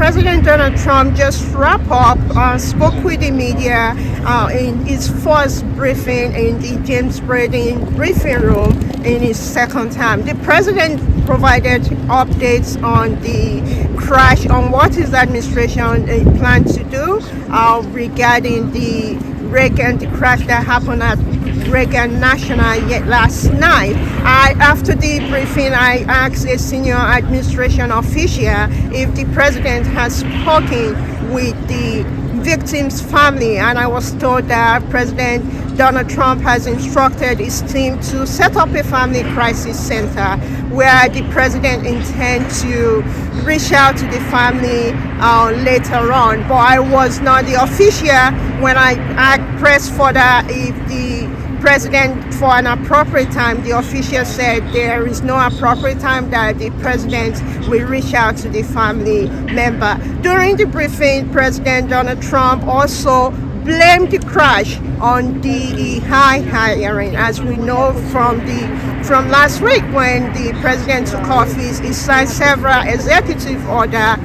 President Donald Trump just wrapped up, spoke with the media in his first briefing in the James Brady briefing room in his second time. The president provided updates on the crash, on what his administration plans to do regarding the crash that happened at Reagan National yet last night. After the briefing, I asked a senior administration official if the president has spoken with the victim's family, and I was told that President Donald Trump has instructed his team to set up a family crisis center where the president intends to reach out to the family later on. But I was not the official when I pressed further if the president for an appropriate time. The official said there is no appropriate time, that the president will reach out to the family member. During the briefing, President Donald Trump also blamed the crash on DEI hiring. As we know from last week, when the president took office, he signed several executive orders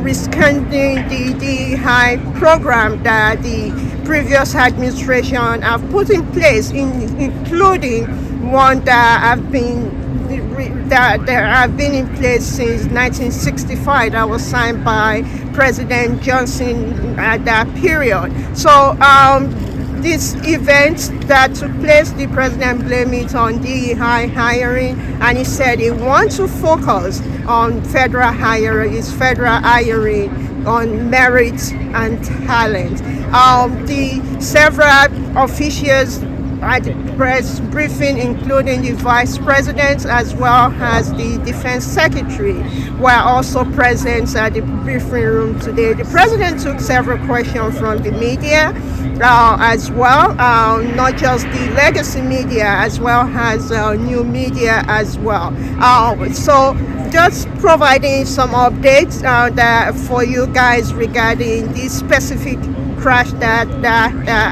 rescinding the DEI program that the previous administration have put in place, including one that have been in place since 1965, that was signed by President Johnson at that period. So this event that took place, the president blamed it on DEI hiring, and he said he wants to focus on federal hiring on merit and talent. The several officials at the press briefing, including the vice president as well as the defense secretary, were also present at the briefing room today. The president took several questions from the media as well, not just the legacy media, as well as new media as well. So just providing some updates that for you guys regarding this specific crash that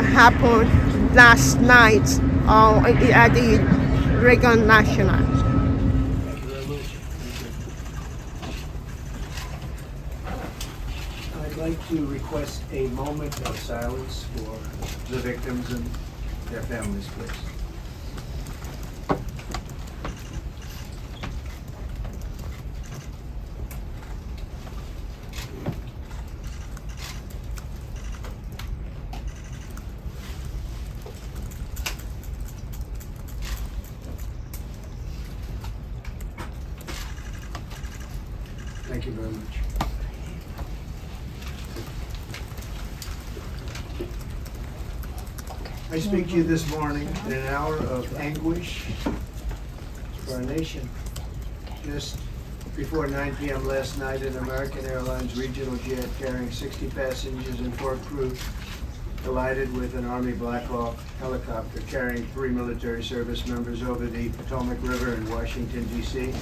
happened last night at the Reagan National. Thank you very much. I'd like to request a moment of silence for the victims and their families, please. Thank you very much. I speak to you this morning in an hour of anguish for our nation. Just before 9 p.m. last night, an American Airlines regional jet carrying 60 passengers and 4 crew collided with an Army Black Hawk helicopter carrying 3 military service members over the Potomac River in Washington, D.C.,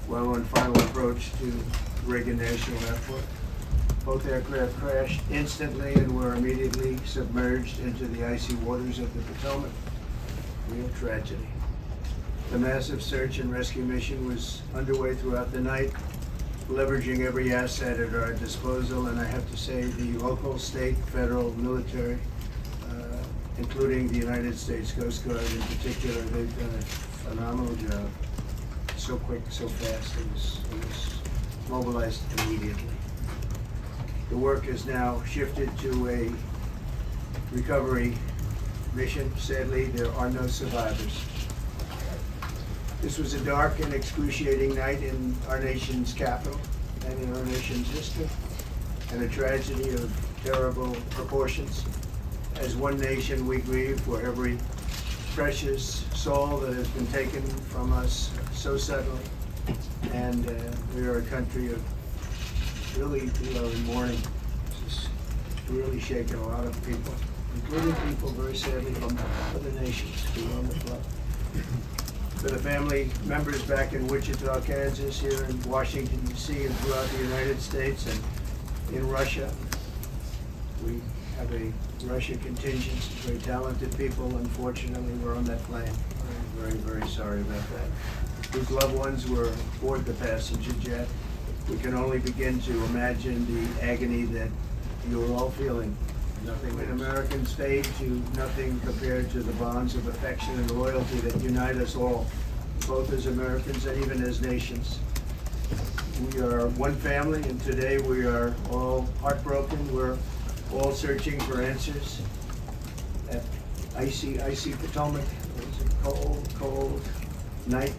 while on final approach to Reagan National Airport. Both aircraft crashed instantly and were immediately submerged into the icy waters of the Potomac. Real tragedy. The massive search and rescue mission was underway throughout the night, leveraging every asset at our disposal, and I have to say the local, state, federal, military, including the United States Coast Guard in particular, they've done a phenomenal job. So quick, so fast, it was mobilized immediately. The work has now shifted to a recovery mission. Sadly, there are no survivors. This was a dark and excruciating night in our nation's capital and in our nation's history, and a tragedy of terrible proportions. As one nation, we grieve for every precious soul that has been taken from us so suddenly, and we are a country of really, we are in mourning. This has really shaken a lot of people, including people very sadly from other nations who are on the club. For the family members back in Wichita, Kansas, here in Washington, D.C., and throughout the United States and in Russia, we have a Russia contingent, very talented people. Unfortunately, we're on that plane. Very, very, very sorry about that. Whose loved ones were aboard the passenger jet. we can only begin to imagine the agony that you're all feeling. Nothing in American state to nothing compared to the bonds of affection and loyalty that unite us all, both as Americans and even as nations. We are one family, and today we are all heartbroken. We're all searching for answers. That icy Potomac, it's a cold night,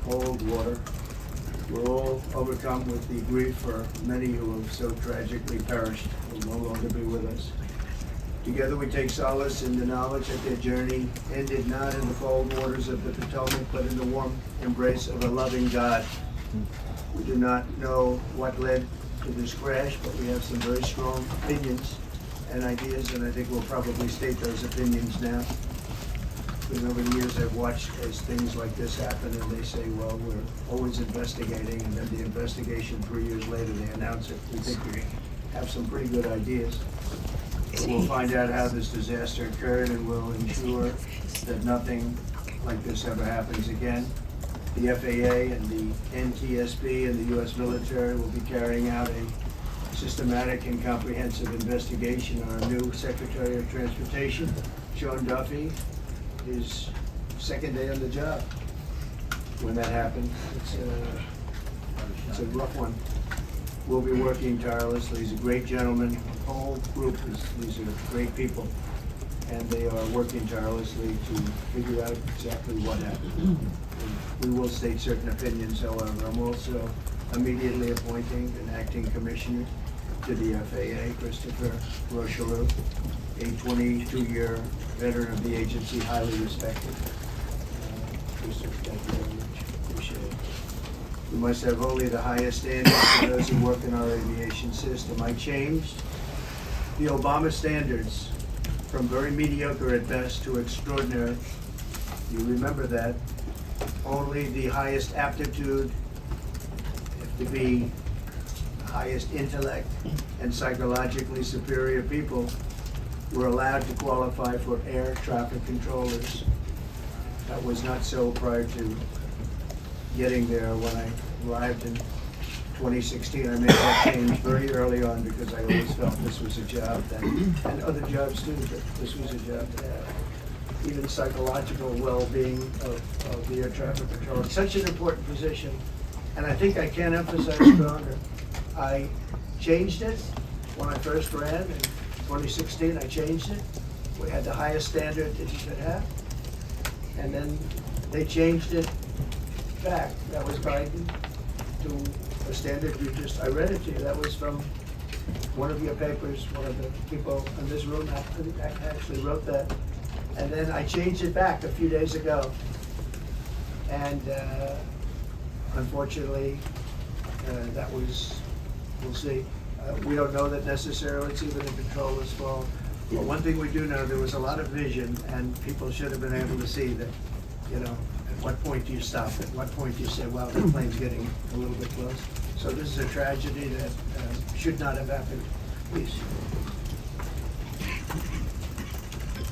cold water. We're all overcome with the grief for many who have so tragically perished, will no longer be with us. Together we take solace in the knowledge that their journey ended not in the cold waters of the Potomac, but in the warm embrace of a loving God. We do not know what led to this crash, but we have some very strong opinions and ideas, and I think we'll probably state those opinions now. Because over the years I've watched as things like this happen, and they say, well, we're always investigating, and then the investigation 3 years later, they announce it. We think we have some pretty good ideas. But we'll find out how this disaster occurred, and we'll ensure that nothing like this ever happens again. The FAA and the NTSB and the U.S. military will be carrying out a systematic and comprehensive investigation. Our new Secretary of Transportation, Sean Duffy, his second day on the job when that happened. It's a rough one. We'll be working tirelessly. He's a great gentleman. The whole group these are great people, and they are working tirelessly to figure out exactly what happened. And we will state certain opinions, however. I'm also immediately appointing an acting commissioner to the FAA, Christopher Rocheleau, a 22-year veteran of the agency, highly respected. Christopher, thank you very much. Appreciate it. We must have only the highest standards for those who work in our aviation system. I changed the Obama standards from very mediocre at best to extraordinary. You remember that. Only the highest aptitude, to be highest intellect and psychologically superior people were allowed to qualify for air traffic controllers. That was not so prior to getting there. When I arrived in 2016, I made that change very early on because I always felt this was a job that, and other jobs too, but this was a job to have. Even psychological well-being of the air traffic controller. Such an important position, and I think I can't emphasize stronger. I changed it when I first ran in 2016. I changed it. We had the highest standard that you could have, and then they changed it back. That was Biden to a standard I read it to you. That was from one of your papers. One of the people in this room actually wrote that. And then I changed it back a few days ago. And unfortunately, that was, we'll see. We don't know that necessarily it's even a controller's fault. But one thing we do know, there was a lot of vision, and people should have been able to see that, at what point do you stop? At what point do you say, wow, that plane's getting a little bit close? So this is a tragedy that should not have happened. Please.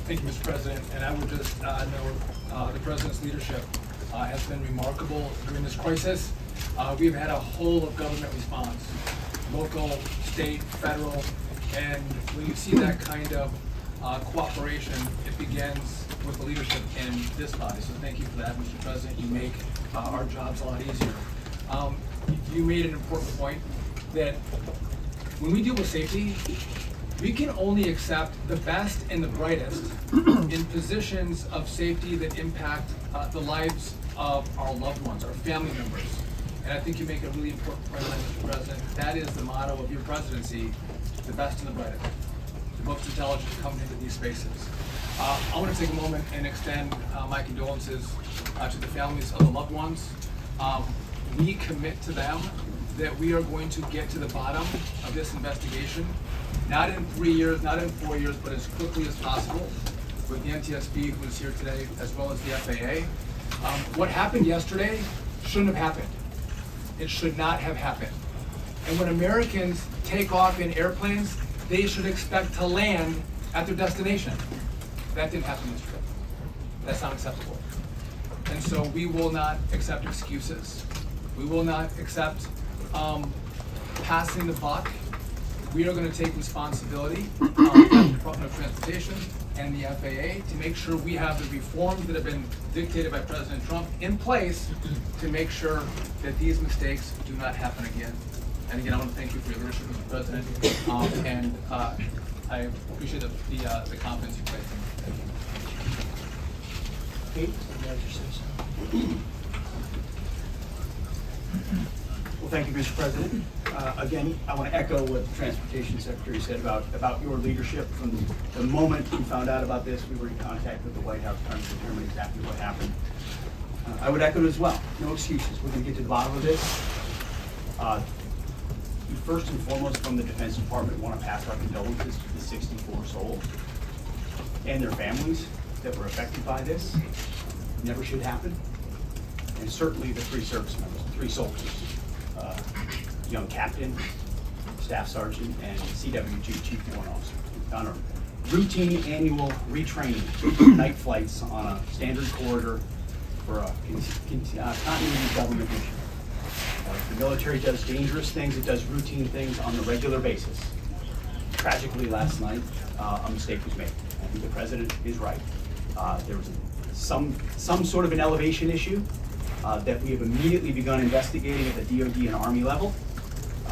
Thank you, Mr. President. And I would just note the President's leadership has been remarkable during this crisis. We've had a whole of government response, local, state, federal, and when you see that kind of cooperation, it begins with the leadership in this body. So thank you for that, Mr. President. You make our jobs a lot easier. You made an important point that when we deal with safety, we can only accept the best and the brightest in positions of safety that impact the lives of our loved ones, our family members. And I think you make a really important point, Mr. President. That is the motto of your presidency, the best and the brightest, the most intelligent to come into these spaces. I want to take a moment and extend my condolences to the families of the loved ones. We commit to them that we are going to get to the bottom of this investigation, not in 3 years, not in 4 years, but as quickly as possible with the NTSB, who is here today, as well as the FAA. What happened yesterday shouldn't have happened. It should not have happened. And when Americans take off in airplanes, they should expect to land at their destination. That didn't happen yesterday. That's not acceptable. And so we will not accept excuses. We will not accept passing the buck. We are going to take responsibility with the Department of Transportation and the FAA to make sure we have the reforms that have been dictated by President Trump in place to make sure that these mistakes do not happen again. And again, I want to thank you for your leadership, Mr. President, and I appreciate the confidence you placed in me. Thank you. Pete, would you like to say something? Well, thank you, Mr. President. Again, I want to echo what the Transportation Secretary said about your leadership. From the moment we found out about this, we were in contact with the White House trying to determine exactly what happened. I would echo it as well. No excuses. We're going to get to the bottom of this. We first and foremost, from the Defense Department, want to pass our condolences to the 64 souls and their families that were affected by this. Never should happen. And certainly the 3 service members, 3 soldiers, young captain, staff sergeant, and CWG chief warrant officer, on a routine annual retraining night flights on a standard corridor for a continuity government mission. The military does dangerous things, it does routine things on a regular basis. Tragically, last night, a mistake was made. I think the president is right. There was some sort of an elevation issue that we have immediately begun investigating at the DoD and Army level.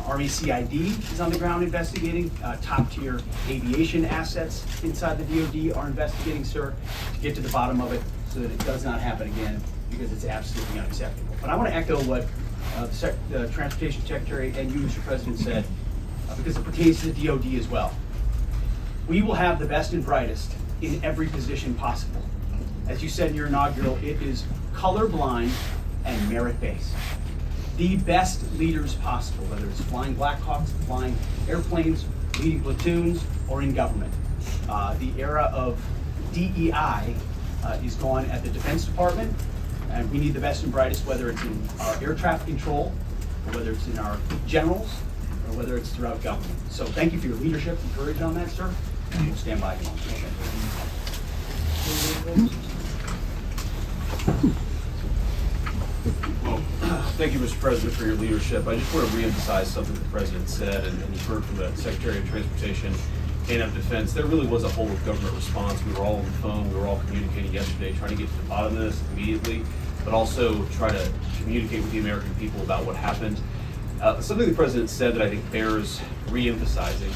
Army CID is on the ground investigating. Top-tier aviation assets inside the DoD are investigating, sir, to get to the bottom of it so that it does not happen again, because it's absolutely unacceptable. But I want to echo what the Transportation Secretary and you, Mr. President, said, because it pertains to the DoD as well. We will have the best and brightest in every position possible. As you said in your inaugural, it is colorblind and merit-based. The best leaders possible, whether it's flying Black Hawks, flying airplanes, leading platoons, or in government. The era of DEI is gone at the Defense Department, and we need the best and brightest, whether it's in our air traffic control, or whether it's in our generals, or whether it's throughout government. So thank you for your leadership and courage on that, sir, and we'll stand by you on that. Well, thank you, Mr. President, for your leadership. I just want to reemphasize something that the President said, and you've heard from the Secretary of Transportation and of Defense. There really was a whole of government response. We were all on the phone, we were all communicating yesterday, trying to get to the bottom of this immediately, but also try to communicate with the American people about what happened. Something the President said that I think bears reemphasizing,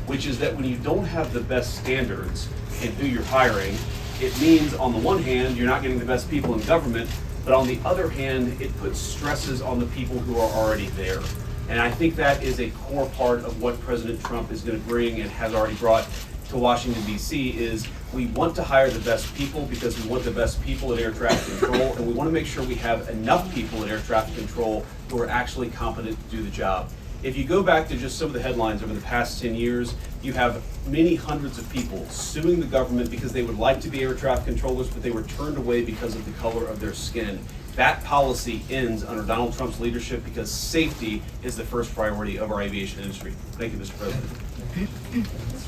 which is that when you don't have the best standards in who you're hiring, it means on the one hand, you're not getting the best people in government, but on the other hand, it puts stresses on the people who are already there. And I think that is a core part of what President Trump is going to bring and has already brought to Washington, D.C. is we want to hire the best people because we want the best people at air traffic control, and we want to make sure we have enough people at air traffic control who are actually competent to do the job. If you go back to just some of the headlines over the past 10 years, you have many hundreds of people suing the government because they would like to be air traffic controllers, but they were turned away because of the color of their skin. That policy ends under Donald Trump's leadership because safety is the first priority of our aviation industry. Thank you, Mr. President.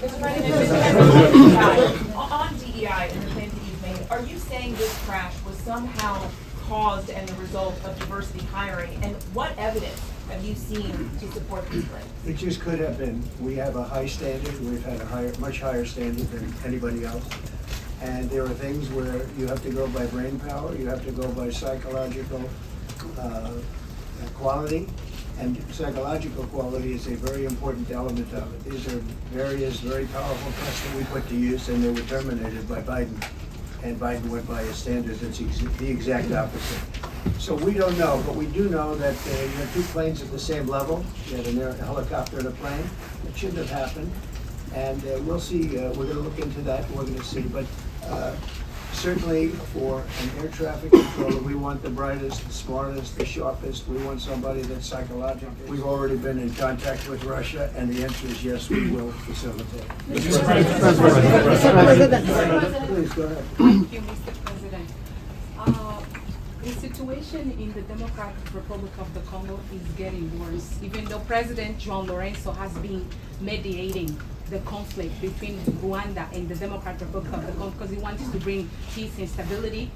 Mr. President, on DEI and the claims that you've made, are you saying this crash was somehow caused and the result of diversity hiring? And what evidence have you seen to support these claims? It just could have been. We have a high standard. We've had a much higher standard than anybody else. And there are things where you have to go by brain power, you have to go by psychological quality. And psychological quality is a very important element of it. These are various very powerful tests that we put to use, and they were terminated by Biden. And Biden went by a standard that's the exact opposite. So we don't know, but we do know that you had 2 planes at the same level. You had a helicopter and a plane. It shouldn't have happened. And we'll see. We're going to look into that. We're going to see. But certainly for an air traffic controller, we want the brightest, the smartest, the sharpest. We want somebody that's psychological. We've already been in contact with Russia, and the answer is yes, we will facilitate. Mr. President. Please, go ahead. Thank you, Mr. President. The situation in the Democratic Republic of the Congo is getting worse, even though President João Lourenço has been mediating the conflict between Rwanda and the Democratic Republic of the Congo because he wants to bring peace and stability.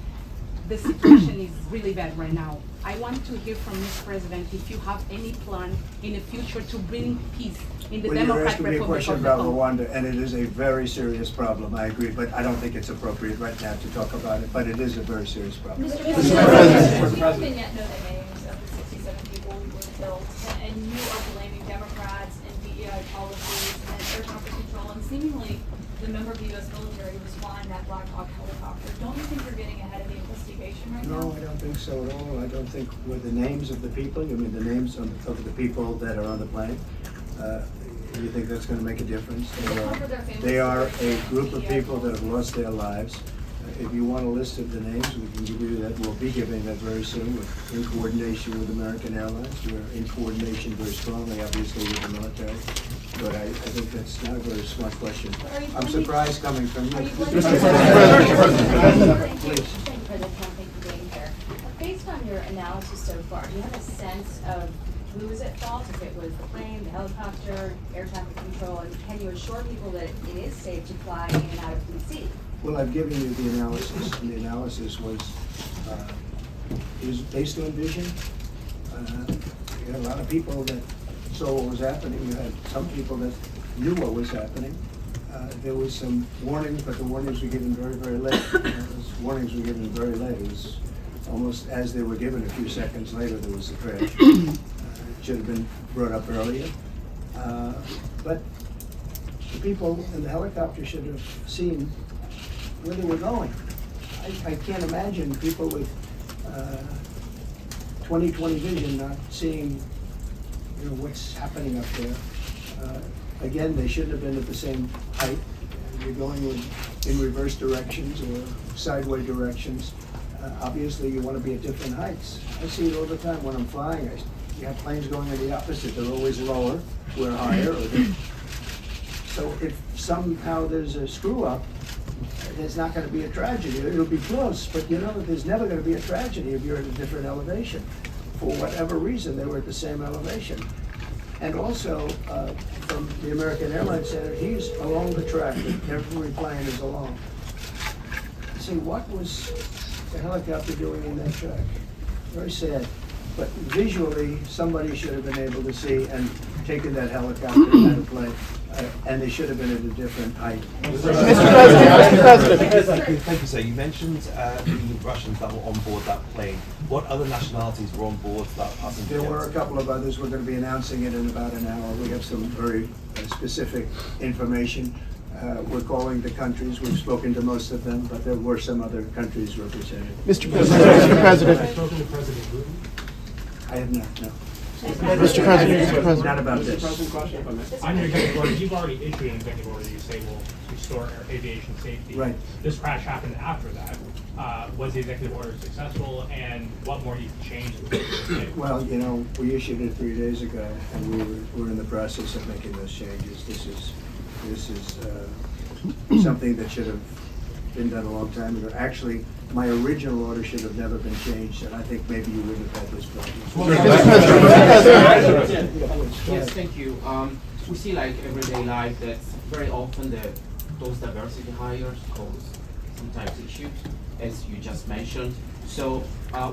the situation is really bad right now. I want to hear from Ms. President if you have any plan in the future to bring peace in the Well, you're Democratic asking me a Republic question of the about Congo. Rwanda, and it is a very serious problem, I agree, but I don't think it's appropriate right now to talk about it, but it is a very serious problem. Mr. President, we don't yet know the names of the 67 people who were killed, and you are blaming Democrats and DEI policies and air traffic control, and seemingly the member of the U.S. military who was flying that Black Hawk helicopter. Don't you think you're getting ahead of the investigation right now? No, I don't think so at all. I don't think with the names of the people, you mean the names of the people that are on the plane, you think that's gonna make a difference? They are a group of people that have lost their lives. If you want a list of the names, we can give you that. We'll be giving that very soon. We're in coordination with American Airlines. We're in coordination very strongly, obviously, with the military. But I think that's not a very smart question. I'm surprised coming from you. Please. Thank you, President Trump. Thank you for being here. Based on your analysis so far, do you have a sense of who is at fault? If it was the plane, the helicopter, air traffic control, and can you assure people that it is safe to fly in and out of DC? Well, I've given you the analysis, and the analysis was based on vision. You had a lot of people that saw what was happening. You had some people that knew what was happening. There was some warnings, but the warnings were given very, very late. Those warnings were given very late. It was almost as they were given, a few seconds later, there was a crash. It should have been brought up earlier. But the people in the helicopter should have seen where they were going. I can't imagine people with 20/20 vision not seeing, what's happening up there. Again, they shouldn't have been at the same height. You're going in reverse directions or sideways directions. Obviously, you want to be at different heights. I see it all the time when I'm flying. You have planes going in the opposite. They're always lower, we're higher. So if somehow there's a screw up, there's not going to be a tragedy. It'll be close, but there's never going to be a tragedy if you're at a different elevation. For whatever reason, they were at the same elevation. And also, from the American Airlines Center, he's along the track that every plane is along. See, what was the helicopter doing in that track? Very sad. But visually, somebody should have been able to see and taken that helicopter out of plane. And they should have been at a different height. Mr. President. Thank you, sir. You mentioned the Russians that were on board that plane. What other nationalities were on board that passenger There jet? were a couple of others. We're going to be announcing it in about an hour. We have some very specific information. We're calling the countries. We've spoken to most of them, but there were some other countries represented. Mr. President. I've spoken to President Putin. I have not, no. Mr. President. Not about this. On your executive order, you've already issued an executive order. You say will restore aviation safety. Right. This crash happened after that. Was the executive order successful, and what more needs to change? Well, we issued it 3 days ago, and we're in the process of making those changes. This is something that should have been done a long time ago. Actually, my original order should have never been changed, and I think maybe you wouldn't have had this problem. Yes, thank you. We see like everyday life that very often those diversity hires cause sometimes issues, as you just mentioned. So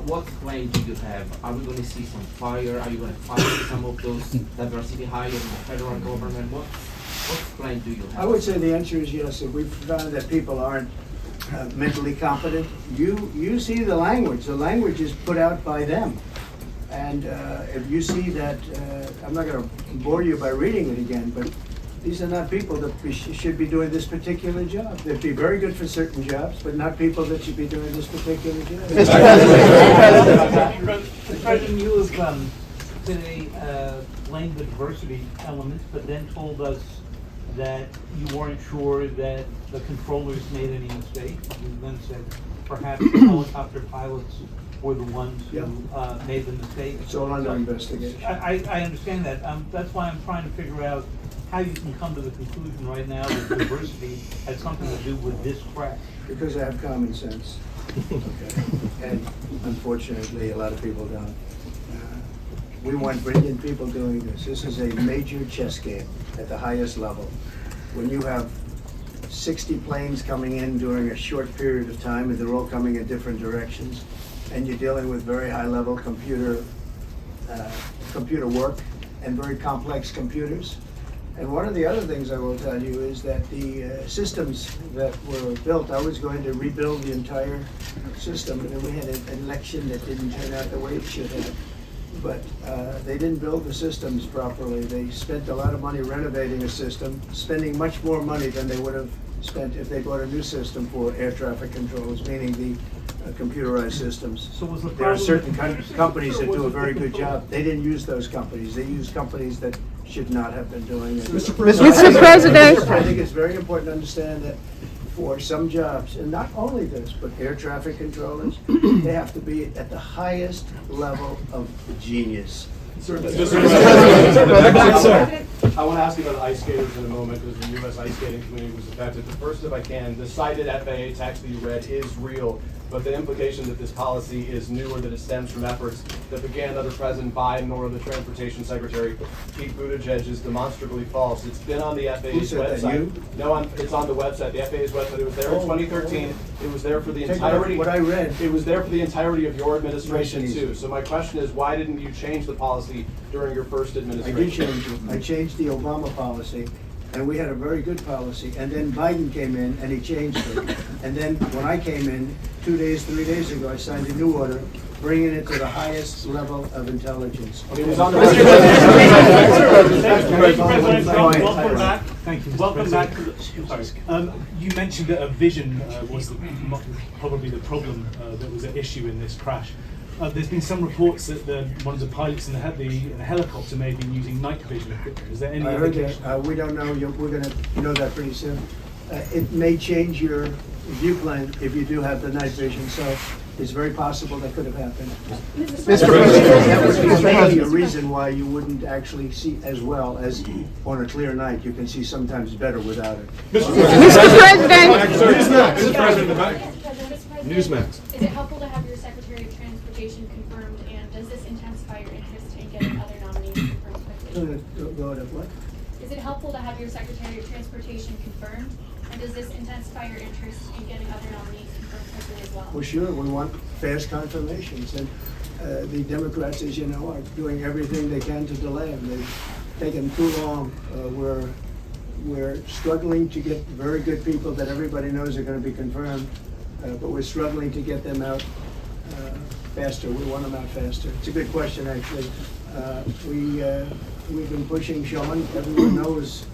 what plan do you have? Are we going to see some fire? Are you going to fire some of those diversity hires in the federal government? What plan do you have? I would say the answer is yes. If we found that people aren't mentally competent, you see the language. The language is put out by them. And if you see that, I'm not going to bore you by reading it again, but these are not people that should be doing this particular job. They'd be very good for certain jobs, but not people that should be doing this particular job. The President, you have today blamed the diversity elements, but then told us that you weren't sure that the controllers made any mistakes. You then said perhaps the helicopter pilots were the ones who made the mistake. It's all under investigation. I understand that. That's why I'm trying to figure out how you can come to the conclusion right now that diversity had something to do with this crash. Because I have common sense. Okay. And unfortunately, a lot of people don't. We want brilliant people doing this. This is a major chess game at the highest level. When you have 60 planes coming in during a short period of time, and they're all coming in different directions. And you're dealing with very high-level computer work and very complex computers. And one of the other things I will tell you is that the systems that were built, I was going to rebuild the entire system, and then we had an election that didn't turn out the way it should have. But they didn't build the systems properly. They spent a lot of money renovating a system, spending much more money than they would have spent if they bought a new system for air traffic controls, meaning the computerized systems. So was the There are problem- certain companies that do a very good job. They didn't use those companies. They used companies that should not have been doing it. Mr. President. I think it's very important to understand that for some jobs, and not only this, but air traffic controllers, they have to be at the highest level of genius. I want to ask you about ice skaters in a moment, because the U.S. ice skating community was affected. But first, if I can, the cited FAA text that you read is real, but the implication that this policy is new or that it stems from efforts that began under President Biden or the Transportation Secretary Pete Buttigieg is demonstrably false. It's been on the FAA's said that, website. you? No, it's on the website, the FAA's website. It was there in 2013. It was there for the entirety. What I read. It was there for the entirety of your administration Nice and easy. too. So my question is, why didn't you change the policy during your first I administration? did change it. I changed the Obama policy, and we had a very good policy. And then Biden came in and he changed it. And then when I came in, 3 days ago, I signed a new order, bringing it to the highest level of intelligence. It was on the Welcome back. Thank you, Mr. Welcome President. back to the, sorry. You mentioned that a vision was probably the problem that was at issue in this crash. There's been some reports that one of the pilots in the helicopter may have been using night vision equipment. Is there any I heard indication? that. We don't know. We're going to know that pretty soon. It may change your view plan if you do have the night vision, so it's very possible that could have happened. Mr. President. That would be maybe a reason why you wouldn't actually see as well as on a clear night. You can see sometimes better without it. Mr. President. Mr. President. Newsmax. Is it helpful to have your Secretary of Transportation confirmed, and does this intensify your interest in getting other nominees confirmed quickly? Go ahead, what? Is it helpful to have your Secretary of Transportation confirmed, and does this intensify your interest in getting other nominees confirmed quickly as well? Well, sure, we want fast confirmations, and the Democrats, as you know, are doing everything they can to delay them. They've taken too long. We're struggling to get very good people that everybody knows are going to be confirmed, but we're struggling to get them out faster. We want them out faster. It's a good question, actually. We've been pushing Sean. Everyone knows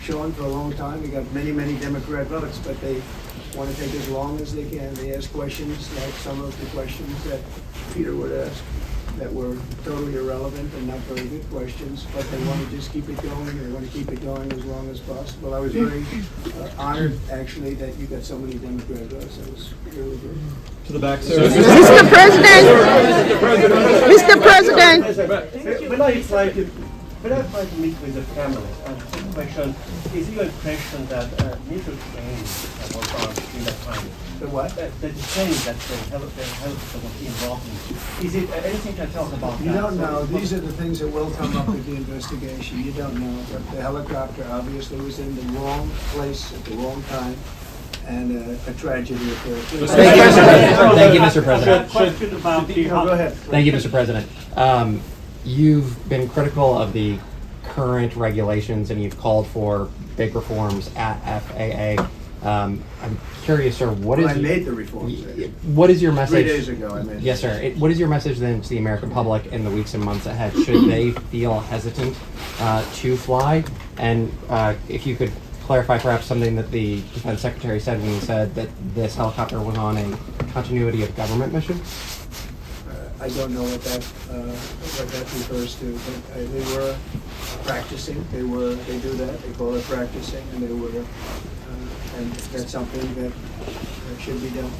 Sean for a long time. He got many, many Democrat votes, but they want to take as long as they can. They ask questions like some of the questions that Peter would ask that were totally irrelevant and not very good questions, but they want to just keep it going. They want to keep it going as long as possible. I was very honored, actually, that you got so many Democrat votes. That was really good. To the back, sir. Mr. President. Mr. President. When I try to meet with the families, the question, is your impression that neutral training was on during that time? The what? The training that the helicopter was involved in. Is it anything you can tell us about that? You don't know. These are the things that will come up with the investigation. You don't know. But the helicopter obviously was in the wrong place at the wrong time, and a tragedy occurred. Thank you, Mr. President. Question about the Go ahead. Thank you, Mr. President. You've been critical of the current regulations and you've called for big reforms at FAA. I'm curious, sir, I made the reforms. What is your message? 3 days ago I made it. Yes, sir. What is your message then to the American public in the weeks and months ahead? Should they feel hesitant to fly? And if you could clarify perhaps something that the Defense Secretary said when he said that this helicopter was on a continuity of government mission? I don't know what that refers to, but they were practicing. They do that. They call it practicing, and they were, and that's something that should be done.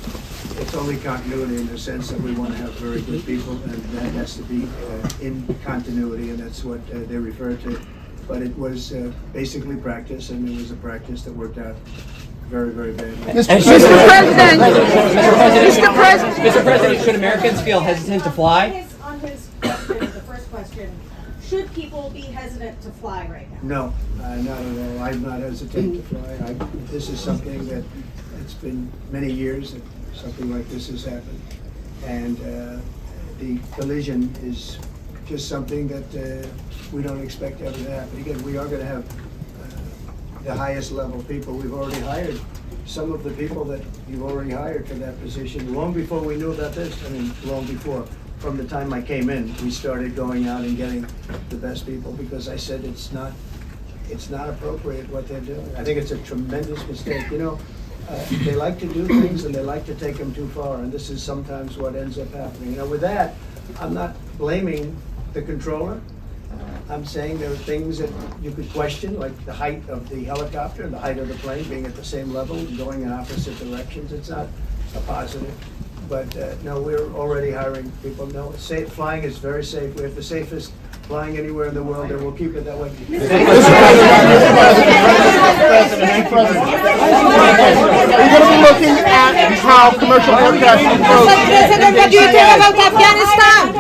It's only continuity in the sense that we want to have very good people, and that has to be in continuity, and that's what they refer to. But it was basically practice, and it was a practice that worked out very, very badly. Mr. President, should Americans feel hesitant to fly? On his question, the first question, should people be hesitant to fly right now? No, not at all. I'm not hesitant to fly. This is something that it's been many years that something like this has happened. And the collision is just something that we don't expect ever to happen. Again, we are going to have the highest level people. We've already hired some of the people that you've already hired for that position long before we knew about this. I mean, long before. From the time I came in, we started going out and getting the best people because I said it's not appropriate what they're doing. I think it's a tremendous mistake. You know, they like to do things and they like to take them too far, and this is sometimes what ends up happening. You know, with that, I'm not blaming the controller. I'm saying there are things that you could question, like the height of the helicopter, the height of the plane being at the same level and going in opposite directions. It's not a positive. But no, we're already hiring people. No, safe flying is very safe. We have the safest flying anywhere in the world, and we'll keep it that way. Are you going to be looking at how commercial aircraft? President, what do you think about Afghanistan?